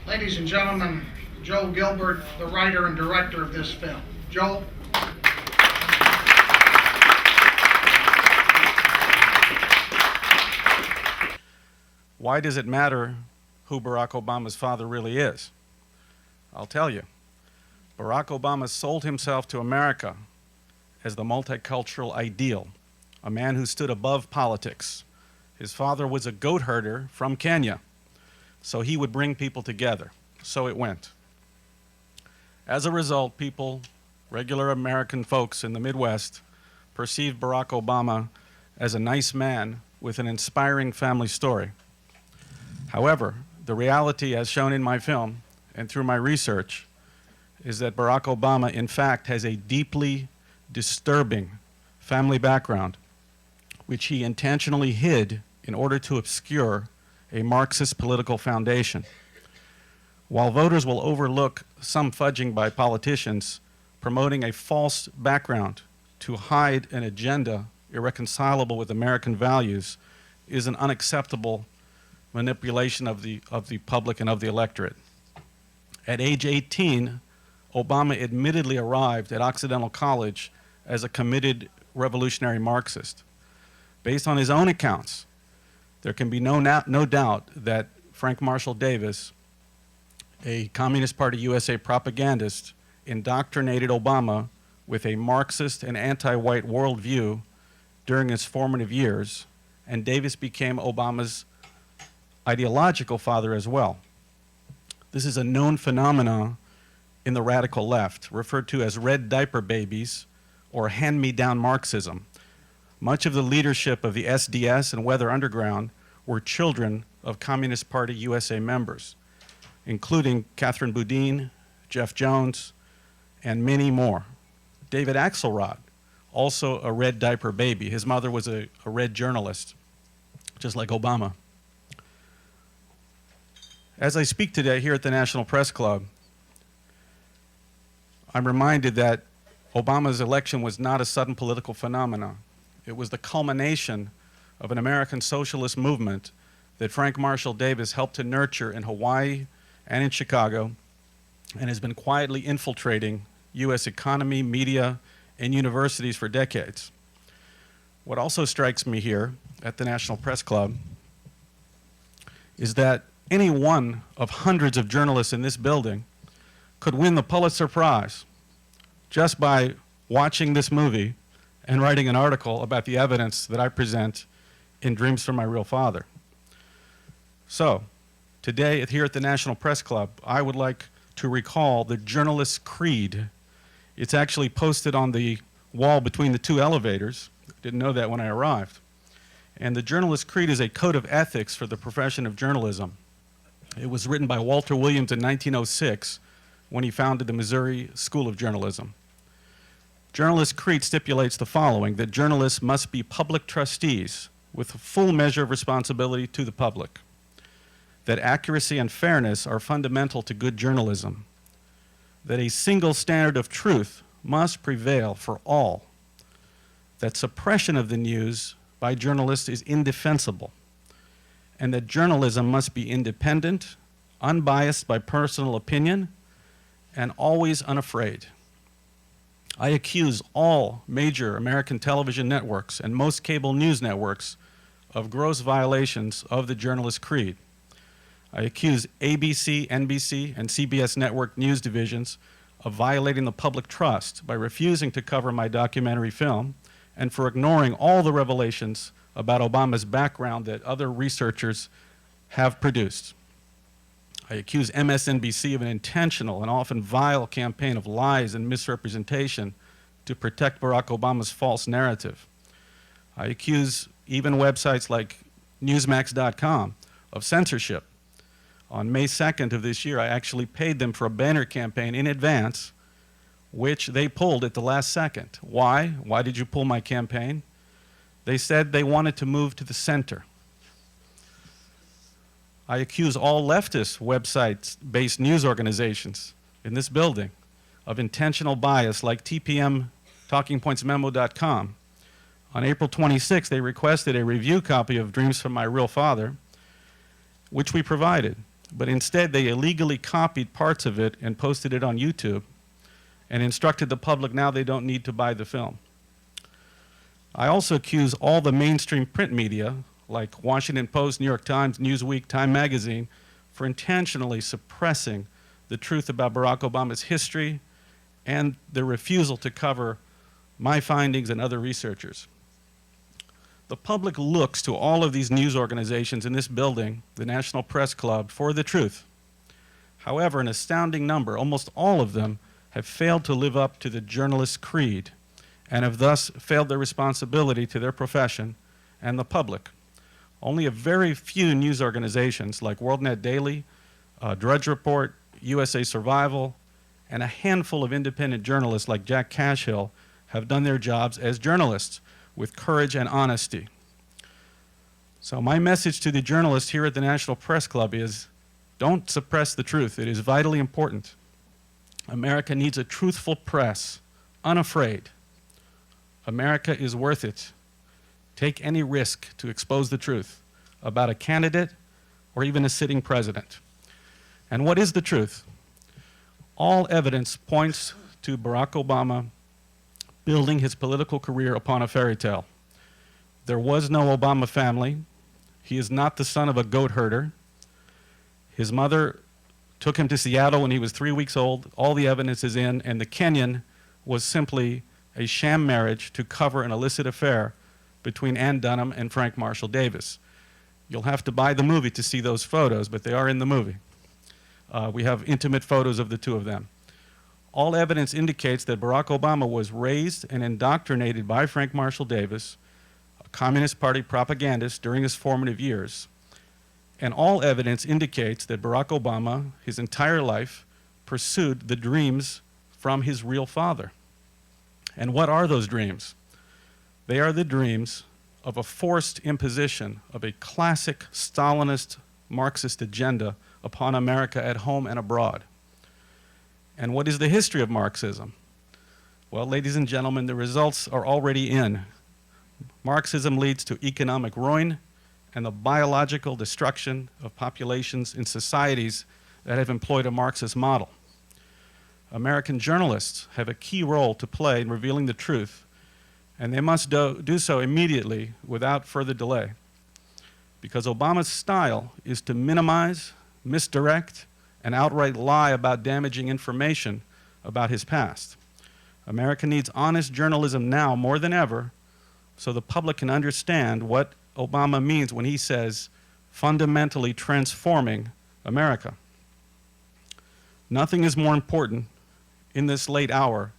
Ladies and gentlemen, Joel Gilbert, the writer and director of this film. Joel. Why does it matter who Barack Obama's father really is? I'll tell you. Barack Obama sold himself to America as the multicultural ideal, a man who stood above politics. His father was a goat herder from Kenya, so he would bring people together. So it went. As a result, people, regular American folks in the Midwest, perceived Barack Obama as a nice man with an inspiring family story. However, the reality, as shown in my film and through my research, is that Barack Obama, in fact, has a deeply disturbing family background, which he intentionally hid in order to obscure a Marxist political foundation. While voters will overlook some fudging by politicians promoting a false background to hide an agenda irreconcilable with American values is an unacceptable manipulation of the public and of the electorate. At age 18, Obama admittedly arrived at Occidental College as a committed revolutionary Marxist. Based on his own accounts, there can be no doubt that Frank Marshall Davis, a Communist Party USA propagandist, indoctrinated Obama with a Marxist and anti-white worldview during his formative years, and Davis became Obama's ideological father as well. This is a known phenomenon in the radical left, referred to as red diaper babies or hand-me-down Marxism. Much of the leadership of the SDS and Weather Underground were children of Communist Party USA members, including Catherine Boudin, Jeff Jones, and many more. David Axelrod, also a red diaper baby. His mother was a red journalist, just like Obama. As I speak today here at the National Press Club, I'm reminded that Obama's election was not a sudden political phenomenon. It was the culmination of an American socialist movement that Frank Marshall Davis helped to nurture in Hawaii and in Chicago, and has been quietly infiltrating US economy, media, and universities for decades. What also strikes me here at the National Press Club is that any one of hundreds of journalists in this building could win the Pulitzer Prize just by watching this movie and writing an article about the evidence that I present in Dreams from My Real Father. So, today here at the National Press Club, I would like to recall the journalist's creed. It's actually posted on the wall between the two elevators. I didn't know that when I arrived. And the journalist's creed is a code of ethics for the profession of journalism. It was written by Walter Williams in 1906 when he founded the Missouri School of Journalism. Journalist's creed stipulates the following: that journalists must be public trustees with a full measure of responsibility to the public, that accuracy and fairness are fundamental to good journalism, that a single standard of truth must prevail for all, that suppression of the news by journalists is indefensible, and that journalism must be independent, unbiased by personal opinion, and always unafraid. I accuse all major American television networks and most cable news networks of gross violations of the journalist creed. I accuse ABC, NBC, and CBS network news divisions of violating the public trust by refusing to cover my documentary film and for ignoring all the revelations about Obama's background that other researchers have produced. I accuse MSNBC of an intentional and often vile campaign of lies and misrepresentation to protect Barack Obama's false narrative. I accuse even websites like Newsmax.com of censorship. On May 2nd of this year, I actually paid them for a banner campaign in advance, which they pulled at the last second. Why? Why did you pull my campaign? They said they wanted to move to the center. I accuse all leftist websites-based news organizations in this building of intentional bias, like TPM, TalkingPointsMemo.com. On April 26th, they requested a review copy of Dreams from My Real Father, which we provided. but instead they illegally copied parts of it and posted it on YouTube and instructed the public now they don't need to buy the film. I also accuse all the mainstream print media, like Washington Post, New York Times, Newsweek, Time Magazine, for intentionally suppressing the truth about Barack Obama's history and their refusal to cover my findings and other researchers. The public looks to all of these news organizations in this building, the National Press Club, for the truth. However, an astounding number, almost all of them, have failed to live up to the journalist's creed and have thus failed their responsibility to their profession and the public. Only a very few news organizations like WorldNet Daily, Drudge Report, USA Survival, and a handful of independent journalists like Jack Cashill have done their jobs as journalists with courage and honesty. So my message to the journalists here at the National Press Club is, don't suppress the truth. It is vitally important. America needs a truthful press, unafraid. America is worth it. Take any risk to expose the truth about a candidate or even a sitting president. And what is the truth? All evidence points to Barack Obama building his political career upon a fairy tale. There was no Obama family. He is not the son of a goat herder. His mother took him to Seattle when he was 3 weeks old. All the evidence is in, and the Kenyan was simply a sham marriage to cover an illicit affair between Ann Dunham and Frank Marshall Davis. You'll have to buy the movie to see those photos, but they are in the movie. We have intimate photos of the two of them. All evidence indicates that Barack Obama was raised and indoctrinated by Frank Marshall Davis, a Communist Party propagandist, during his formative years. And all evidence indicates that Barack Obama, his entire life, pursued the dreams from his real father. And what are those dreams? They are the dreams of a forced imposition of a classic Stalinist Marxist agenda upon America at home and abroad. And what is the history of Marxism? Well, ladies and gentlemen, the results are already in. Marxism leads to economic ruin and the biological destruction of populations in societies that have employed a Marxist model. American journalists have a key role to play in revealing the truth, and they must do so immediately without further delay, because Obama's style is to minimize, misdirect, and outright lie about damaging information about his past. America needs honest journalism now more than ever so the public can understand what Obama means when he says fundamentally transforming America. Nothing is more important in this late hour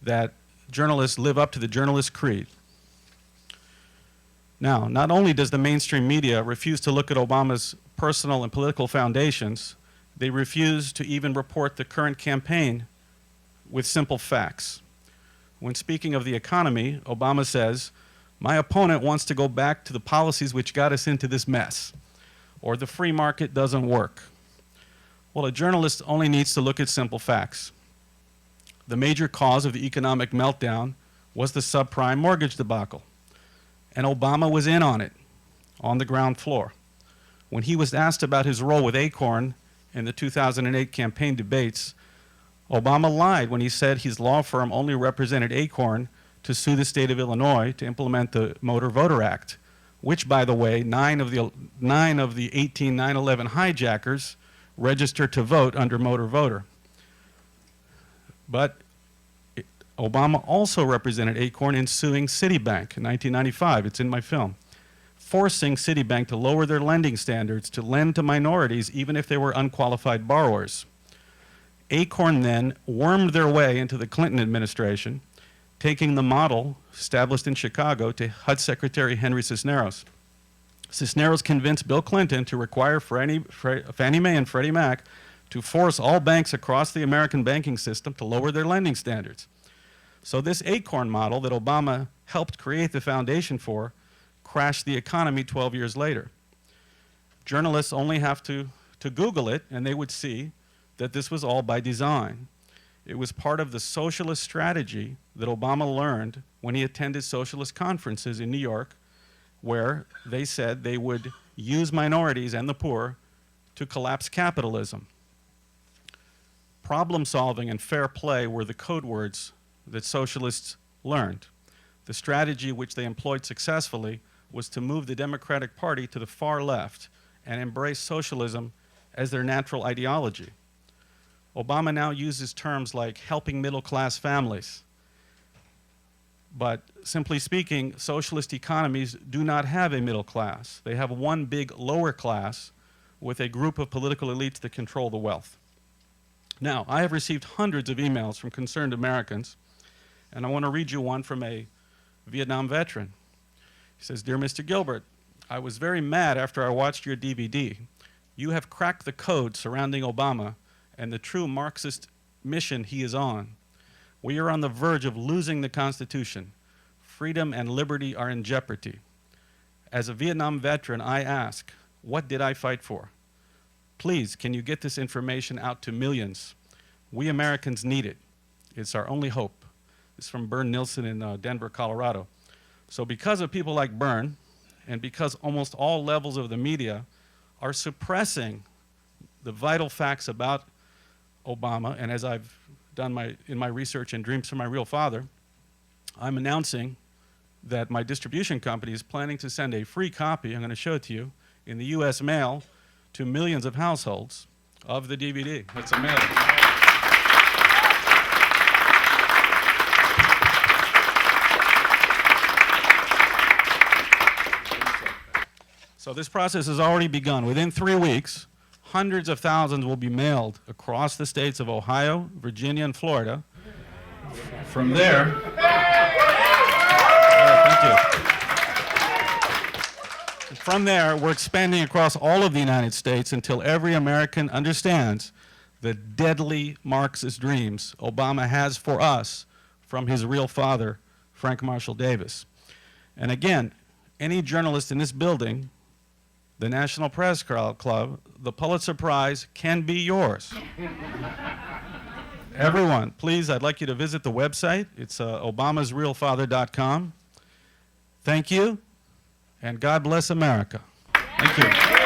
that journalists live up to the journalist creed. Now, not only does the mainstream media refuse to look at Obama's personal and political foundations, they refuse to even report the current campaign with simple facts. When speaking of the economy, Obama says, "My opponent wants to go back to the policies which got us into this mess," or "the free market doesn't work." Well, a journalist only needs to look at simple facts. The major cause of the economic meltdown was the subprime mortgage debacle, and Obama was in on it, on the ground floor. When he was asked about his role with Acorn in the 2008 campaign debates, Obama lied when he said his law firm only represented Acorn to sue the state of Illinois to implement the Motor Voter Act, which, by the way, 9 of the 18 9/11 hijackers registered to vote under Motor Voter. But Obama also represented Acorn in suing Citibank in 1995. It's in my film, forcing Citibank to lower their lending standards to lend to minorities even if they were unqualified borrowers. Acorn then wormed their way into the Clinton administration, taking the model established in Chicago to HUD Secretary Henry Cisneros. Cisneros convinced Bill Clinton to require Fannie Mae and Freddie Mac to force all banks across the American banking system to lower their lending standards. So this Acorn model that Obama helped create the foundation for crashed the economy 12 years later. Journalists only have to Google it, and they would see that this was all by design. It was part of the socialist strategy that Obama learned when he attended socialist conferences in New York, where they said they would use minorities and the poor to collapse capitalism. Problem solving and fair play were the code words that socialists learned. The strategy which they employed successfully was to move the Democratic Party to the far left and embrace socialism as their natural ideology. Obama now uses terms like helping middle-class families. But simply speaking, socialist economies do not have a middle class. They have one big lower class with a group of political elites that control the wealth. Now, I have received hundreds of emails from concerned Americans, and I want to read you one from a Vietnam veteran. He says, "Dear Mr. Gilbert, I was very mad after I watched your DVD. You have cracked the code surrounding Obama and the true Marxist mission he is on. We are on the verge of losing the Constitution. Freedom and liberty are in jeopardy. As a Vietnam veteran, I ask, what did I fight for? Please, can you get this information out to millions? We Americans need it. It's our only hope." This is from Bern Nilsson in Denver, Colorado. So because of people like Bern, and because almost all levels of the media are suppressing the vital facts about Obama, and as I've done in my research in Dreams from My Real Father, I'm announcing that my distribution company is planning to send a free copy, I'm going to show it to you, in the US mail to millions of households of the DVD. It's amazing. So this process has already begun. Within 3 weeks, hundreds of thousands will be mailed across the states of Ohio, Virginia, and Florida. From there, thank you. From there, we're expanding across all of the United States until every American understands the deadly Marxist dreams Obama has for us from his real father, Frank Marshall Davis. And again, any journalist in this building, the National Press Club, the Pulitzer Prize can be yours. Everyone, please, I'd like you to visit the website. It's obamasrealfather.com. Thank you, and God bless America. Thank you.